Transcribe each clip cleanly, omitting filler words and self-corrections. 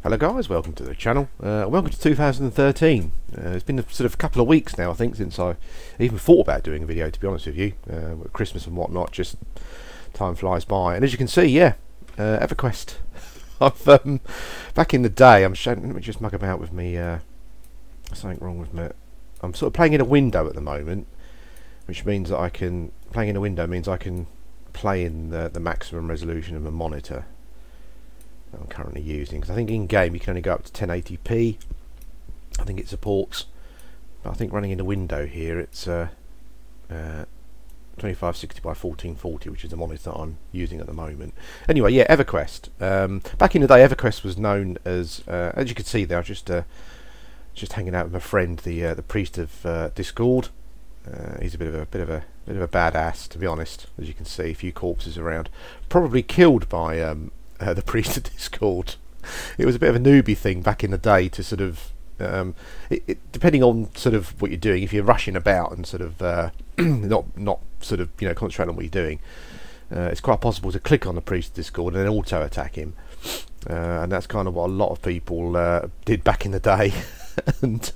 Hello guys, welcome to the channel. Welcome to 2013. It's been a sort of couple of weeks now, I think, since I even thought about doing a video, to be honest with you. With Christmas and whatnot, just time flies by. And as you can see, yeah, Everquest. I've back in the day, let me just mug about with me. Something wrong with me. I'm sort of playing in a window at the moment, which means that I can play in in the maximum resolution of a monitor that I'm currently using, because I think in game you can only go up to 1080p. I think it supports, but I think running in a window here it's 2560 by 1440, which is the monitor that I'm using at the moment. Anyway, yeah, Everquest. Back in the day, Everquest was known as you can see there, I just hanging out with my friend, the priest of Discord. He's a bit of a badass, to be honest. As you can see, a few corpses around, probably killed by the priest of Discord. It was a bit of a newbie thing back in the day to sort of depending on sort of what you're doing. If you're rushing about and sort of not sort of concentrating on what you're doing, it's quite possible to click on the priest of Discord and then auto attack him, and that's kind of what a lot of people did back in the day. And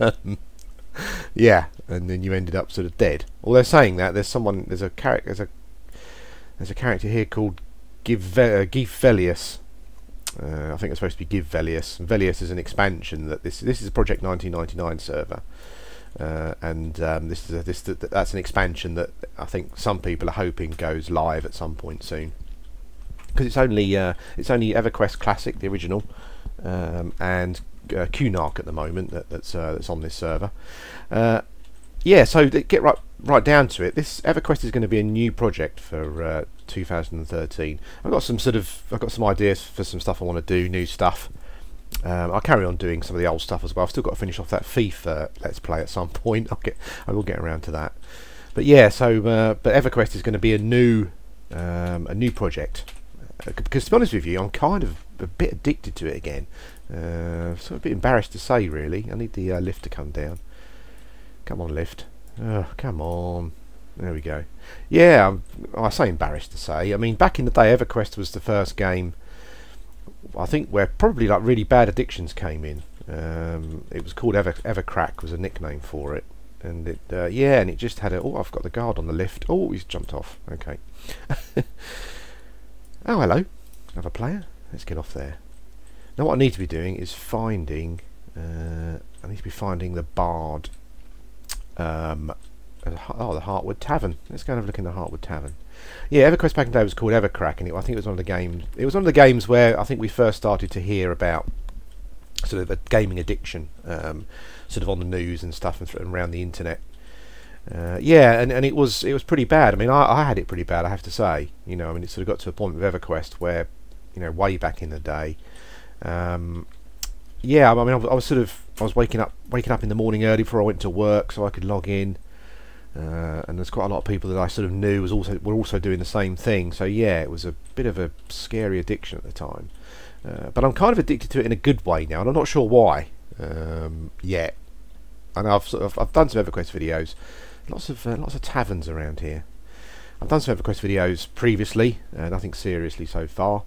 yeah, and then you ended up sort of dead. Although saying that, there's a character here called Givelius. I think it's supposed to be Givelius. Velius is an expansion that this is a Project 1999 server, and that's an expansion that I think some people are hoping goes live at some point soon, because it's only EverQuest Classic, the original, and Cunark at the moment that's on this server. Yeah, so to get right down to it, this Everquest is going to be a new project for 2013. I've got some ideas for some stuff I want to do, new stuff. I'll carry on doing some of the old stuff as well. I've still got to finish off that FIFA Let's Play at some point. I will get around to that. But yeah, so but Everquest is going to be a new project, because to be honest with you, I'm kind of a bit addicted to it again. So a bit embarrassed to say, really. I need the lift to come down. Come on, lift. Oh, come on. There we go. Yeah, I say embarrassed to say. I mean, back in the day, Everquest was the first game, I think, where probably like really bad addictions came in. It was called Evercrack was a nickname for it, and it yeah, and it just had a. Oh, I've got the guard on the lift. Oh, he's jumped off. Okay. Oh, hello, another player. Let's get off there. Now, what I need to be doing is finding. I need to be finding the bard. The Heartwood Tavern. Let's go and have a look in the Heartwood Tavern. Yeah, Everquest back in the day was called Evercrack, and I think it was one of the games. It was one of the games where I think we first started to hear about sort of a gaming addiction, sort of on the news and stuff, and around the internet. Yeah, and it was pretty bad. I mean, I had it pretty bad, I have to say. I mean, it sort of got to a point with Everquest where, way back in the day. Yeah, I mean, I was waking up in the morning early before I went to work, so I could log in. And there's quite a lot of people that I sort of knew were also doing the same thing. So yeah, it was a bit of a scary addiction at the time. But I'm kind of addicted to it in a good way now, and I'm not sure why yet. And I've done some Everquest videos. Lots of taverns around here. I've done some Everquest videos previously, nothing seriously so far.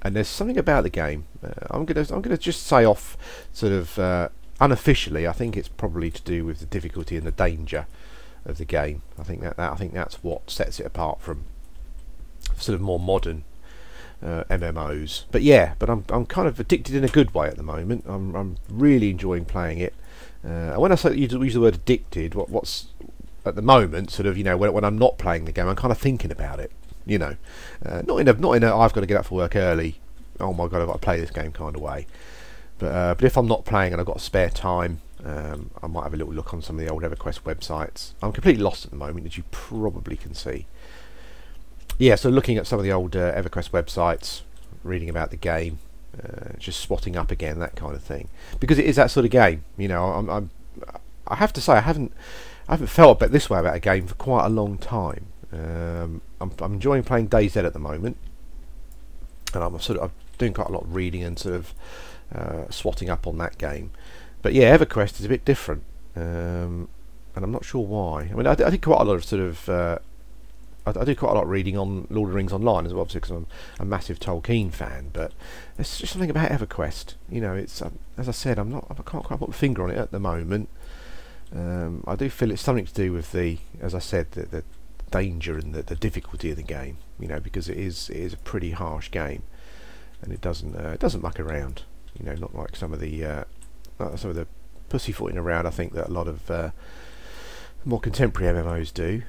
And there's something about the game. I'm gonna just say off, sort of unofficially. I think it's probably to do with the difficulty and the danger of the game. I think that's what sets it apart from sort of more modern MMOs. But yeah, I'm kind of addicted in a good way at the moment. I'm really enjoying playing it. And when I say use the word addicted, what's at the moment, sort of, when I'm not playing the game, I'm kind of thinking about it. Not in a I've got to get up for work early, oh my god, I've got to play this game kind of way. But if I'm not playing and I've got spare time, I might have a little look on some of the old Everquest websites. I'm completely lost at the moment, as you probably can see. Yeah, so looking at some of the old Everquest websites, reading about the game, just spotting up again, that kind of thing, because it is that sort of game. I have to say, I haven't felt a bit this way about a game for quite a long time. I'm enjoying playing DayZ at the moment, and I'm doing quite a lot of reading and sort of swatting up on that game. But yeah, Everquest is a bit different, and I'm not sure why. I mean, I did quite a lot of sort of I do quite a lot of reading on Lord of the Rings Online as well, because I'm a massive Tolkien fan. But there's just something about EverQuest. You know, it's as I said, I can't quite put my finger on it at the moment. I do feel it's something to do with as I said, the danger and the difficulty of the game. You know, because it is a pretty harsh game, and it doesn't muck around. You know, not like some of the pussyfooting around. I think that a lot of more contemporary MMOs do.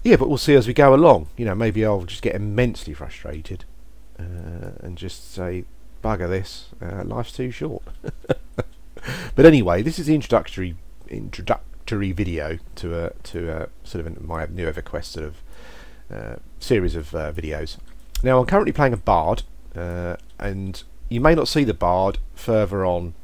Yeah, but we'll see as we go along. You know, maybe I'll just get immensely frustrated and just say, bugger this, life's too short. But anyway, this is the introductory video to sort of my new EverQuest sort of series of videos. Now I'm currently playing a bard, and you may not see the bard further on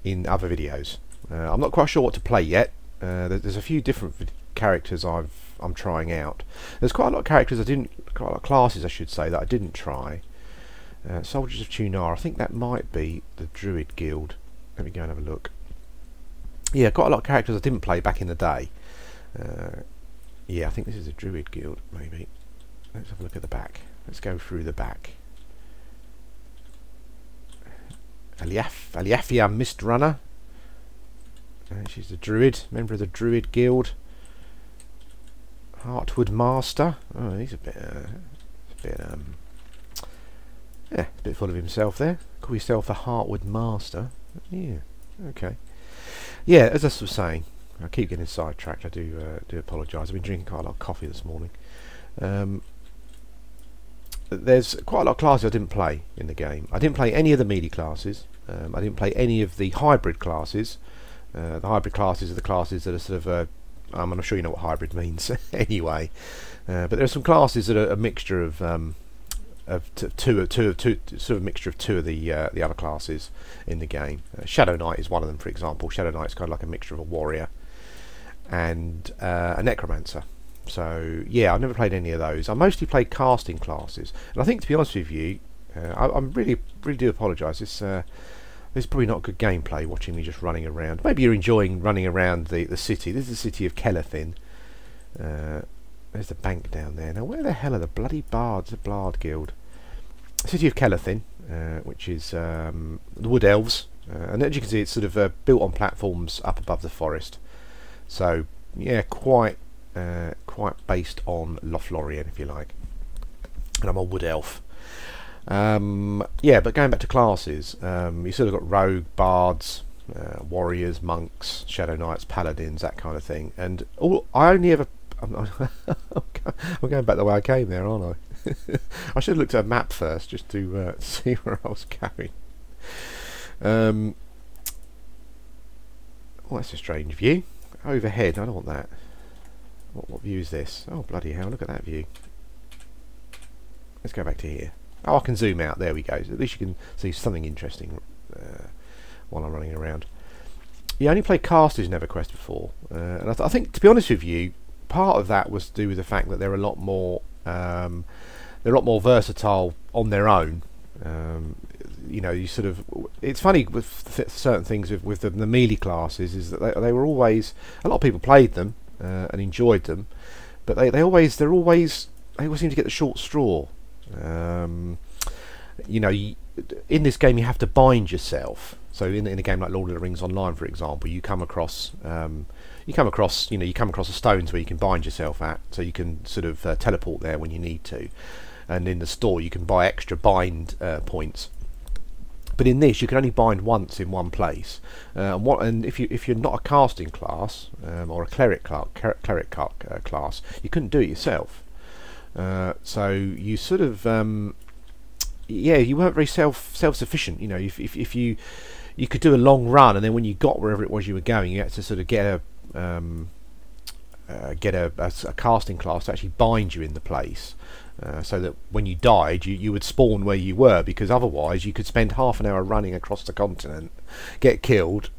in other videos. I'm not quite sure what to play yet. There's a few different characters I'm trying out. There's quite a lot of characters quite a lot of classes I should say, that I didn't try. Soldiers of Tunar, I think that might be the Druid Guild. Let me go and have a look. Yeah, quite a lot of characters I didn't play back in the day. Yeah, I think this is a Druid Guild, maybe. Let's have a look at the back. Let's go through the back. Aliafia Mist Runner. She's a druid, member of the Druid Guild. Heartwood Master. Oh, he's a bit yeah, a bit full of himself there. Call yourself a Heartwood Master. Yeah, okay. Yeah, as I was saying, I keep getting sidetracked. I do apologise. I've been drinking quite a lot of coffee this morning. There's quite a lot of classes I didn't play in the game. I didn't play any of the melee classes. I didn't play any of the hybrid classes. The hybrid classes are the classes that are sort of I'm not sure you know what hybrid means anyway. But there are some classes that are a mixture of two sort of mixture of two of the other classes in the game. Shadow Knight is one of them, for example. Shadow Knight's kind of like a mixture of a warrior and a necromancer. So yeah, I've never played any of those. I mostly played casting classes, and I think, to be honest with you, I'm really do apologise. This is probably not good gameplay, watching me just running around. Maybe you're enjoying running around the city. This is the city of Kelethin. There's the bank down there. Now, where the hell are the bloody bards? The Bard Guild. City of Kelethin, which is the Wood Elves, and as you can see, it's sort of built on platforms up above the forest. So yeah, quite based on Lothlorien, if you like. And I'm a Wood Elf. Yeah, but going back to classes, you sort of got rogue, bards, warriors, monks, shadow knights, paladins, that kind of thing. And I only ever I'm going back the way I came there, aren't I? I should have looked at a map first just to see where I was going. Oh, that's a strange view. Overhead, I don't want that. What view is this? Oh, bloody hell, look at that view. Let's go back to here. Oh, I can zoom out. There we go. So at least you can see something interesting while I'm running around. Yeah, I only played casters in EverQuest before, and I think, to be honest with you, part of that was to do with the fact that they're a lot more versatile on their own. You know, you sort of, it's funny with certain things with the melee classes, is that they were always, a lot of people played them and enjoyed them, but they always seem to get the short straw. You know, in this game you have to bind yourself. So in a game like Lord of the Rings Online, for example, you come across the stones where you can bind yourself at, so you can sort of teleport there when you need to. And in the store you can buy extra bind points. But in this, you can only bind once in one place. And if you're not a casting class or a cleric class, you couldn't do it yourself. So you sort of yeah, you weren't very self-sufficient. You know, if you could do a long run, and then when you got wherever it was you were going, you had to sort of get a casting class to actually bind you in the place, so that when you died, you would spawn where you were, because otherwise you could spend half an hour running across the continent, get killed,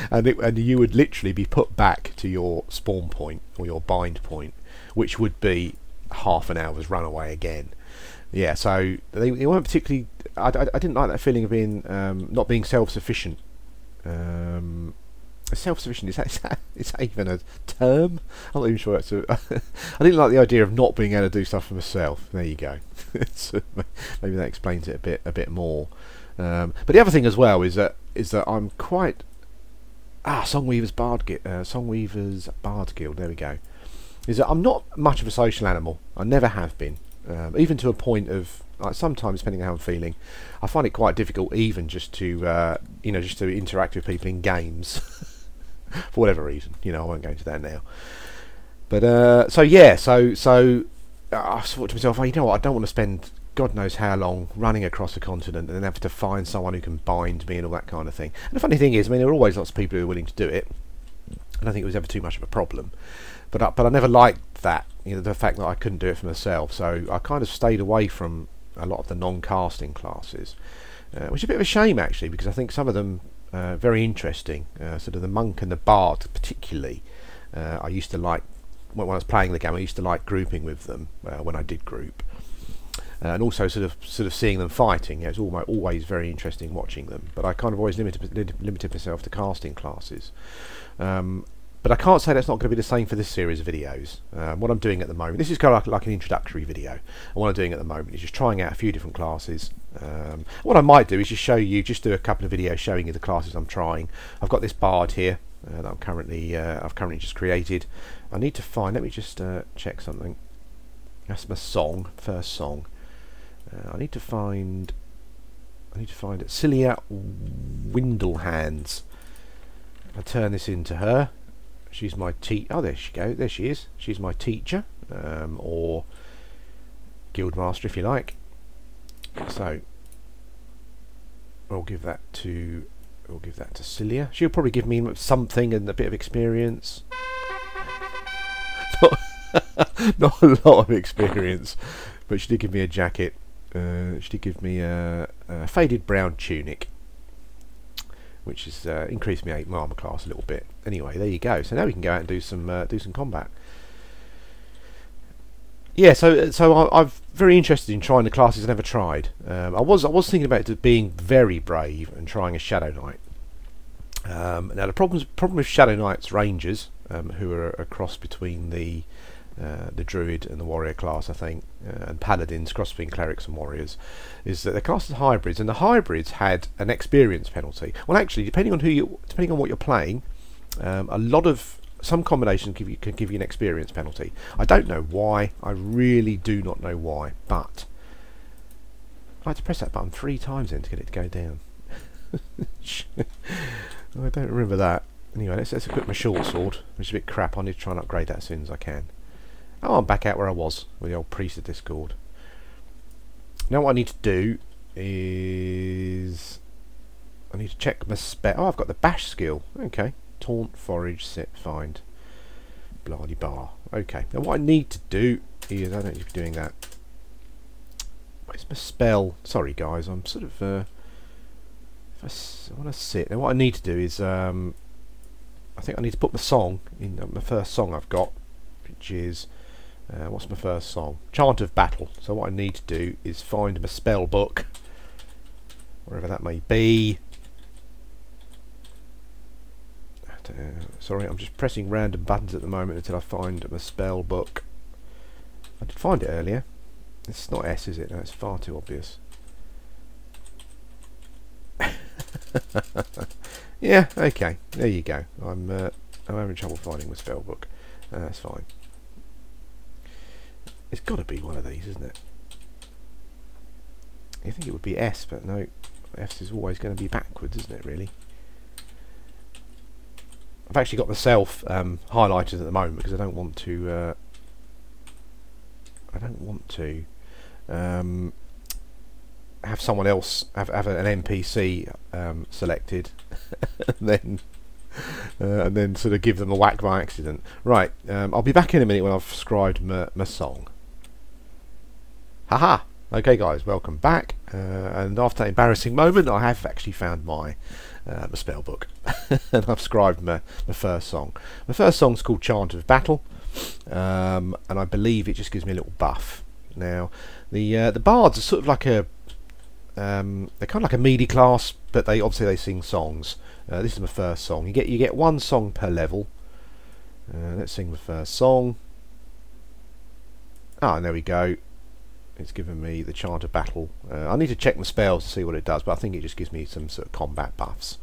and you would literally be put back to your spawn point or your bind point, which would be half an hour's run away again. Yeah, so they weren't particularly. I didn't like that feeling of being not being self-sufficient. self-sufficient, is that even a term? I'm not even sure that's I didn't like the idea of not being able to do stuff for myself. There you go. So maybe that explains it a bit more. But the other thing as well is that I'm quite Songweaver's Bard Guild. There we go. Is that I'm not much of a social animal. I never have been. Even to a point of, like, sometimes, depending on how I'm feeling, I find it quite difficult even just to just to interact with people in games for whatever reason. I won't go into that now. But so yeah, so I thought to myself, what, I don't want to spend God knows how long running across the continent and then have to find someone who can bind me and all that kind of thing. And the funny thing is, there are always lots of people who are willing to do it. I don't think it was ever too much of a problem. But I never liked that, the fact that I couldn't do it for myself. So I kind of stayed away from a lot of the non-casting classes, which is a bit of a shame actually, because I think some of them are very interesting. Sort of the monk and the bard particularly. I used to like, when I was playing the game, I used to like grouping with them when I did group. And also sort of seeing them fighting. It's always very interesting watching them. But I kind of always limited myself to casting classes. But I can't say that's not going to be the same for this series of videos. What I'm doing at the moment, this is kind of like an introductory video. And what I'm doing at the moment is just trying out a few different classes. What I might do is just do a couple of videos showing you the classes I'm trying. I've got this bard here that I've currently just created. I need to find. Let me just check something. That's my song, first song. I need to find it. Celia Windlehands. I turn this into her. She's my oh, there she goes. There she is. She's my teacher, or guildmaster, if you like. So we'll give that to Celia. She'll probably give me something and a bit of experience. Not a lot of experience, but she did give me a jacket. She did give me a faded brown tunic, which has increased my armor class a little bit. Anyway, there you go. So now we can go out and do some combat. Yeah, so I'm very interested in trying the classes I've never tried. I was thinking about it being very brave and trying a Shadow Knight. Now the problem with Shadow Knight's rangers, who are a cross between the druid and the warrior class, I think, and paladins, cross between clerics and warriors, is that they're classed as hybrids, and the hybrids had an experience penalty. Well, actually, depending on what you're playing, some combinations can give you an experience penalty. I don't know why. I really do not know why, but I had to press that button 3 times then to get it to go down. I don't remember that. Anyway, let's equip my short sword, which is a bit crap. I need to try and upgrade that as soon as I can. Oh, I'm back out where I was with the old priest of Discord. Now what I need to do is I need to check my spell. Oh, I've got the bash skill. Okay. Taunt, forage, sit, find. Bloody bar. Okay. Now what I need to do is, I don't need to be doing that. Where's my spell? Sorry guys, I'm sort of if I want to sit. Now what I need to do is I think I need to put my song in, my first song I've got, which is what's my first song? Chant of Battle. So what I need to do is find my spell book, wherever that may be. Sorry, I'm just pressing random buttons at the moment until I find my spell book. I did find it earlier. It's not S, is it? No, it's far too obvious. Yeah, okay, there you go. I'm having trouble finding my spell book. That's fine. It's got to be one of these, isn't it? I think it would be S, but no, S is always going to be backwards, isn't it? Really. I've actually got myself highlighted at the moment because I don't want to. Have someone else have an NPC selected, and then sort of give them a whack by accident. Right, I'll be back in a minute when I've scribed my song. Haha! Okay guys, welcome back. And after that embarrassing moment, I have actually found my spell book. And I've scribed my first song. My first song's called Chant of Battle. And I believe it just gives me a little buff. Now, the bards are sort of like a they're kind of like a melee class, but they obviously sing songs. This is my first song. You get one song per level. Let's sing the first song. Ah, and there we go. It's given me the Chant of Battle. I need to check my spells to see what it does, but I think it just gives me some sort of combat buffs.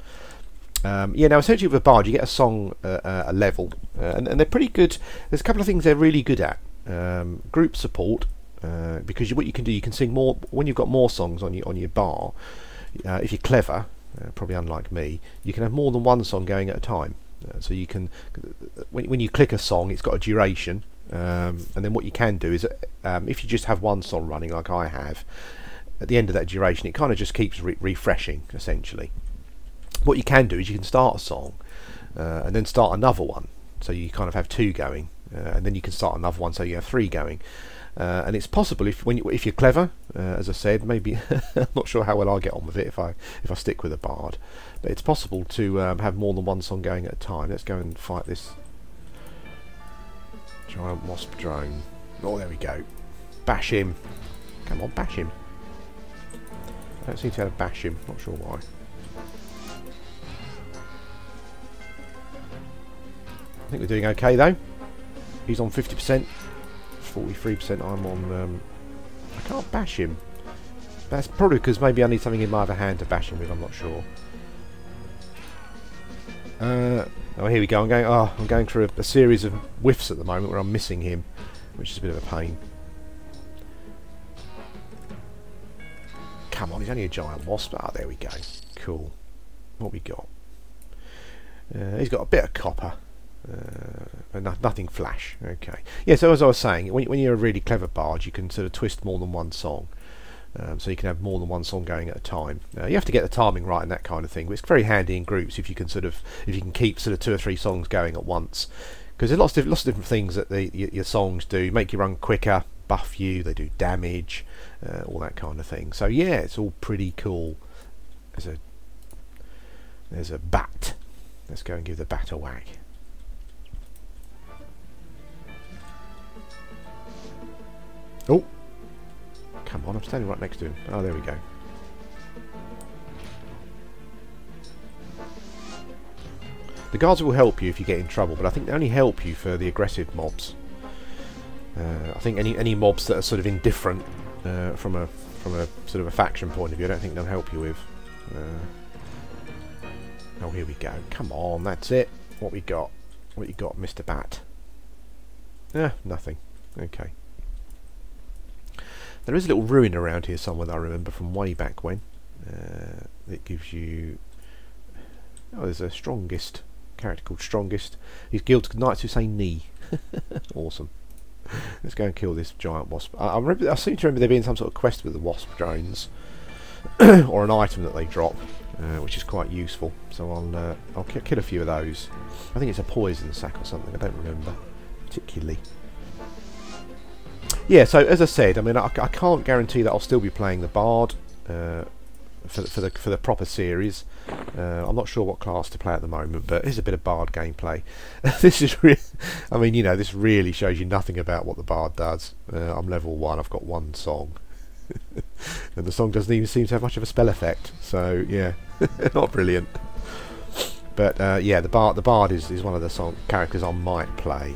Yeah, now essentially with a bard you get a song a level, and they're pretty good. There's a couple of things they're really good at. Group support, because what you can do, you can sing more when you've got more songs on your bar. If you're clever, probably unlike me, you can have more than one song going at a time. So you can, when you click a song, it's got a duration, and then what you can do is, if you just have one song running like I have, at the end of that duration, it kind of just keeps refreshing essentially. What you can do is you can start a song and then start another one, so you kind of have two going, and then you can start another one, so you have three going. And it's possible if you're clever, as I said, maybe I'm not sure how well I'll get on with it if I stick with a bard, but it's possible to have more than one song going at a time. Let's go and fight this giant wasp drone. Oh, there we go. Bash him. Come on, bash him. I don't seem to be able to bash him. Not sure why. I think we're doing okay though. He's on 50%, 43%. I'm on. I can't bash him. That's probably because maybe I need something in my other hand to bash him with. I'm not sure. Oh, here we go. I'm going through a series of whiffs at the moment where I'm missing him, which is a bit of a pain. Come on, he's only a giant wasp. Ah, there we go. Cool. What we got? He's got a bit of copper. Nothing flash. Okay. Yeah, so as I was saying, when you're a really clever bard, you can sort of twist more than one song. So you can have more than one song going at a time. You have to get the timing right and that kind of thing, but it's very handy in groups if you can keep sort of 2 or 3 songs going at once, because there's lots of different things that your songs do. Make you run quicker, buff you, they do damage, all that kind of thing. So yeah, it's all pretty cool. There's a bat. Let's go and give the bat a whack. Oh, come on, I'm standing right next to him. Oh, there we go. The guards will help you if you get in trouble, but I think they only help you for the aggressive mobs. I think any mobs that are sort of indifferent from a sort of a faction point of view, I don't think they'll help you with. Oh, here we go. Come on, that's it. What we got? What you got, Mr. Bat? Nothing. Okay. There is a little ruin around here somewhere that I remember from way back when. It gives you... Oh, there's a strongest character called Strongest. His guild's Knights who say knee. Awesome. Let's go and kill this giant wasp. I seem to remember there being some sort of quest with the wasp drones, or an item that they drop, which is quite useful. So I'll kill a few of those. I think it's a poison sack or something. I don't remember particularly. Yeah, so as I said, I mean, I can't guarantee that I'll still be playing the bard for the proper series. I'm not sure what class to play at the moment, but here's a bit of bard gameplay. This is I mean, you know, this really shows you nothing about what the bard does. I'm level 1. I've got one song, and the song doesn't even seem to have much of a spell effect. So yeah, not brilliant. But yeah, the bard is one of the characters I might play.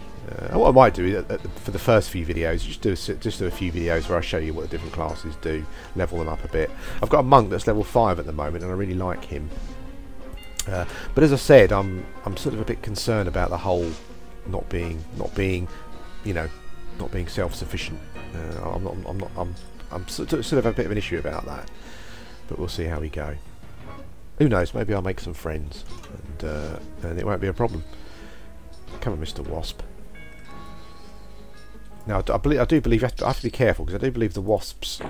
What I might do is, for the first few videos, just do a few videos where I show you what the different classes do, level them up a bit. I've got a monk that's level 5 at the moment, and I really like him. But as I said, I'm sort of a bit concerned about the whole not being self-sufficient. I'm sort of a bit of an issue about that. But we'll see how we go. Who knows? Maybe I'll make some friends, and it won't be a problem. Come on, Mr. Wasp. Now, I do believe I have to be careful, because I do believe the wasps,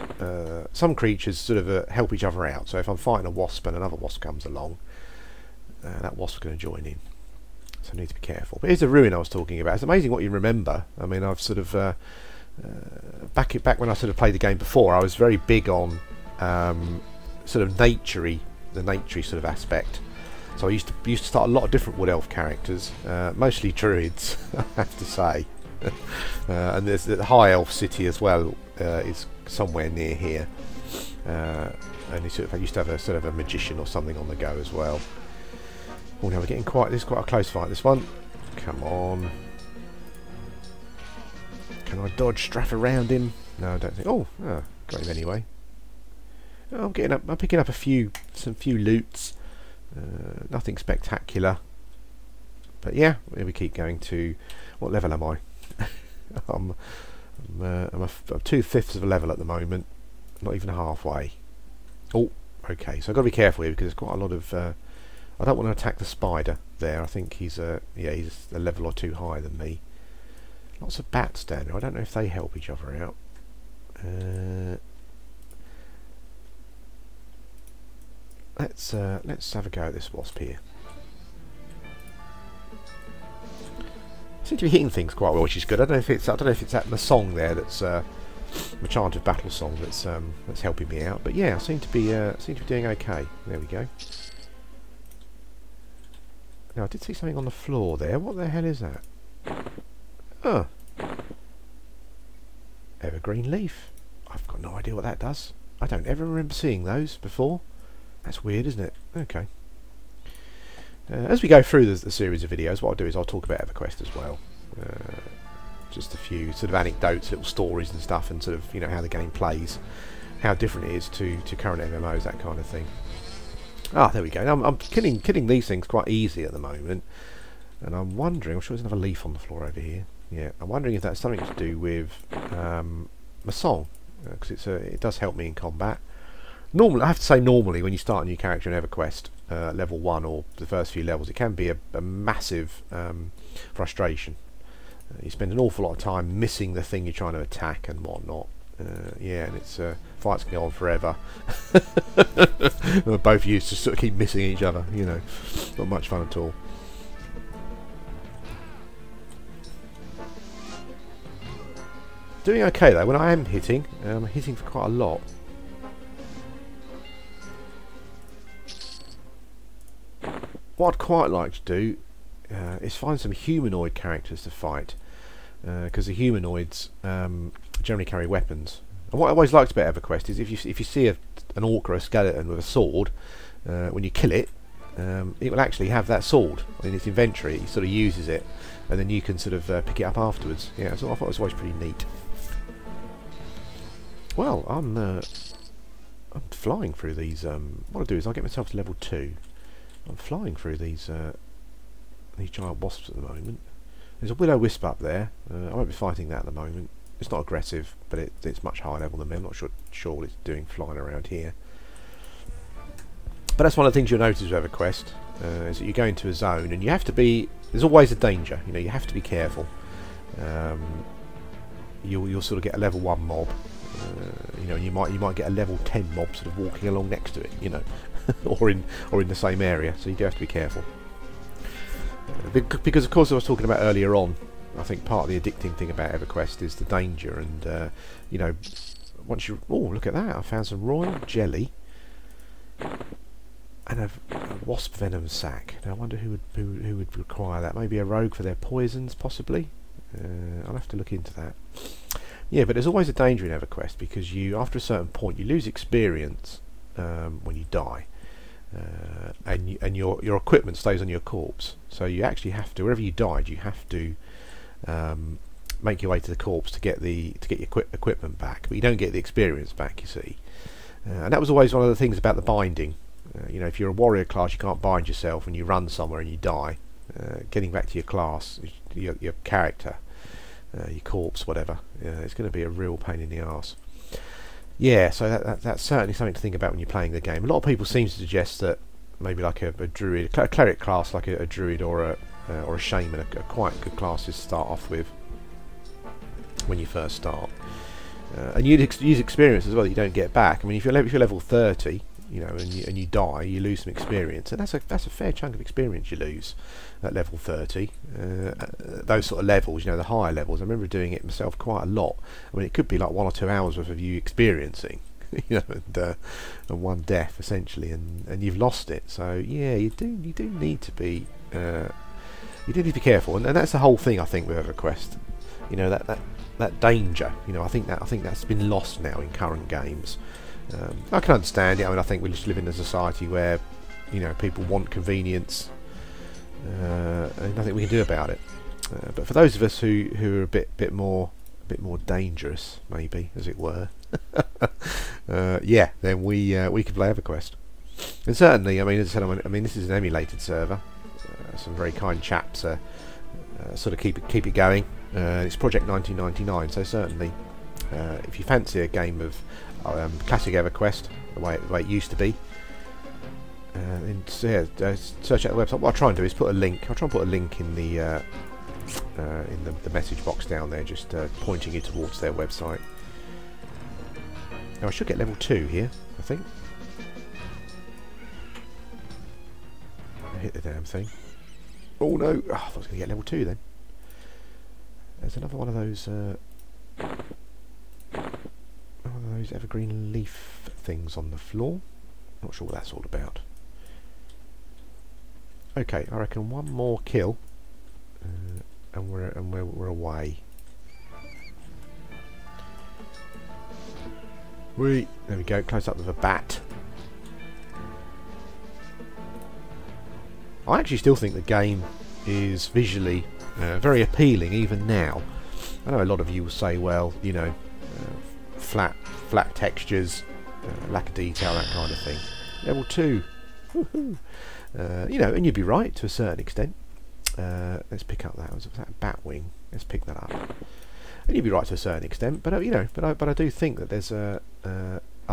some creatures sort of help each other out. So if I'm fighting a wasp and another wasp comes along, that wasp's going to join in. So I need to be careful. But here's the ruin I was talking about. It's amazing what you remember. I mean, I've sort of back when I sort of played the game before, I was very big on sort of the naturey sort of aspect. So I used to start a lot of different wood elf characters, mostly druids, I have to say. And there's the high elf city as well, is somewhere near here. and they used to have a sort of a magician or something on the go as well. Oh, now we're getting quite. This is quite a close fight. This one. Come on. Can I dodge, strafe around him? No, I don't think. Oh, got him anyway. Oh, I'm getting up. I'm picking up some few loots. Nothing spectacular. But yeah, we keep going to. What level am I? I'm 2/5 of a level at the moment. Not even halfway. Oh, okay. So I've got to be careful here because there's quite a lot of. I don't want to attack the spider there. I think he's he's a level or two higher than me. Lots of bats down there. I don't know if they help each other out. Let's have a go at this wasp here. I seem to be hitting things quite well, which is good. I don't know if it's that my song there that's my chant of battle song that's helping me out. But yeah, I seem to be doing okay. There we go. Now I did see something on the floor there. What the hell is that? Oh, evergreen leaf. I've got no idea what that does. I don't ever remember seeing those before. That's weird, isn't it? Okay. As we go through the series of videos, what I'll do is I'll talk about Everquest as well. Just a few sort of anecdotes, little stories and stuff, and sort of, you know, how the game plays, how different it is to current MMOs, that kind of thing. Ah, there we go. Now, I'm killing these things quite easy at the moment, and I'm wondering. I'm sure there's another leaf on the floor over here. Yeah, I'm wondering if that's something to do with my song, because it does help me in combat. Normally, I have to say, normally when you start a new character in Everquest, level 1 or the first few levels, it can be a massive frustration. You spend an awful lot of time missing the thing you're trying to attack and whatnot. Yeah, and it's fights can go on forever. We're both used to sort of keep missing each other. You know, not much fun at all. Doing okay though. When I am hitting, I'm hitting for quite a lot. What I'd quite like to do is find some humanoid characters to fight, because the humanoids generally carry weapons. And what I always liked about Everquest is if you see an orc or a skeleton with a sword, when you kill it, it will actually have that sword in its inventory. It sort of uses it, and then you can sort of pick it up afterwards. Yeah, so I thought it was always pretty neat. Well, I'm flying through these. What I'll do is I'll get myself to level 2. I'm flying through these giant wasps at the moment. There's a will-o-wisp up there. I won't be fighting that at the moment. It's not aggressive, but it's much higher level than me. I'm not sure what it's doing flying around here. But that's one of the things you'll notice with EverQuest, is that you go into a zone and you have to be. There's always a danger. You know, you have to be careful. You'll sort of get a level 1 mob. You know, you might get a level 10 mob sort of walking along next to it. You know. or in the same area, so you do have to be careful. Because of course, I was talking about earlier on, I think part of the addicting thing about Everquest is the danger, and you know, once you look at that, I found some royal jelly and a wasp venom sac. Now I wonder who would require that. Maybe a rogue for their poisons, possibly. I'll have to look into that. Yeah, but there's always a danger in Everquest because after a certain point you lose experience when you die. And your equipment stays on your corpse, so you actually have to, wherever you died, you have to make your way to the corpse to get your equipment back, but you don't get the experience back, you see. And that was always one of the things about the binding. You know, if you're a warrior class, you can't bind yourself, and you run somewhere and you die. Getting back to your class, your character, your corpse, whatever, it's going to be a real pain in the arse. Yeah, so that's certainly something to think about when you're playing the game. A lot of people seem to suggest that maybe like a druid, a cleric class like a druid or a shaman are quite good classes to start off with when you first start. And you use experience as well that you don't get back. I mean, if you're level 30, you know, and you die, you lose some experience, and that's a fair chunk of experience you lose at level 30. Those sort of levels, you know, the higher levels. I remember doing it myself quite a lot. I mean, it could be like 1 or 2 hours worth of you experiencing, you know, and 1 death essentially, and you've lost it. So yeah, you do need to be careful, and that's the whole thing I think with EverQuest. You know, that danger. You know, I think that's been lost now in current games. I can understand it. I mean, I think we just live in a society where, you know, people want convenience, and nothing we can do about it. But for those of us who are a bit more dangerous, maybe, as it were, yeah, then we can play Everquest. And certainly, I mean, as I said, I mean, this is an emulated server. Some very kind chaps sort of keep it going. It's Project 1999, so certainly, if you fancy a game of classic Everquest, the way it used to be, and yeah, search out the website. What I'll try and do is put a link. I'll try and put a link in the message box down there, just pointing you towards their website. Now I should get level 2 here, I think. I hit the damn thing. Oh no! Oh, I thought I was going to get level 2 then. There's another one of those evergreen leaf things on the floor. Not sure what that's all about. Okay, I reckon one more kill, and we're away. There we go. Close up with a bat. I actually still think the game is visually very appealing even now. I know a lot of you will say, well, you know, flat textures, lack of detail, that kind of thing. Level 2. Woohoo! You know, and you'd be right to a certain extent. Let's pick up that. Was that a bat wing? Let's pick that up. And you'd be right to a certain extent, but you know, but I do think that there's I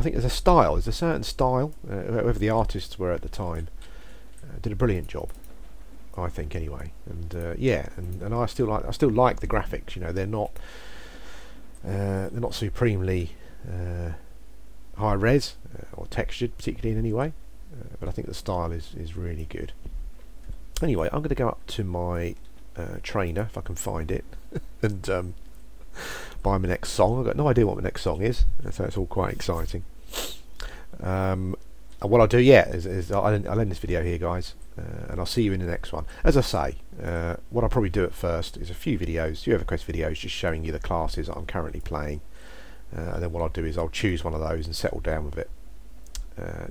think there's a style. There's a certain style. Whoever the artists were at the time did a brilliant job, I think, anyway. And yeah, and I still like the graphics. You know, they're not supremely high res or textured, particularly in any way. But I think the style is really good. Anyway, I'm going to go up to my trainer, if I can find it, and buy my next song. I've got no idea what my next song is, so it's all quite exciting. And what I'll do, yeah, is I'll end this video here, guys, and I'll see you in the next one. As I say, what I'll probably do at first is a few Everquest videos, just showing you the classes that I'm currently playing, and then what I'll do is I'll choose one of those and settle down with it.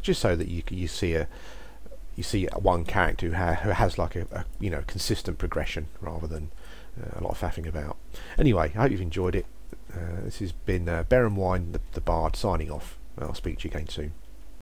Just so that you see one character who has like a you know, consistent progression rather than a lot of faffing about. Anyway, I hope you've enjoyed it. This has been Bear and Wine, the Bard, signing off. I'll speak to you again soon.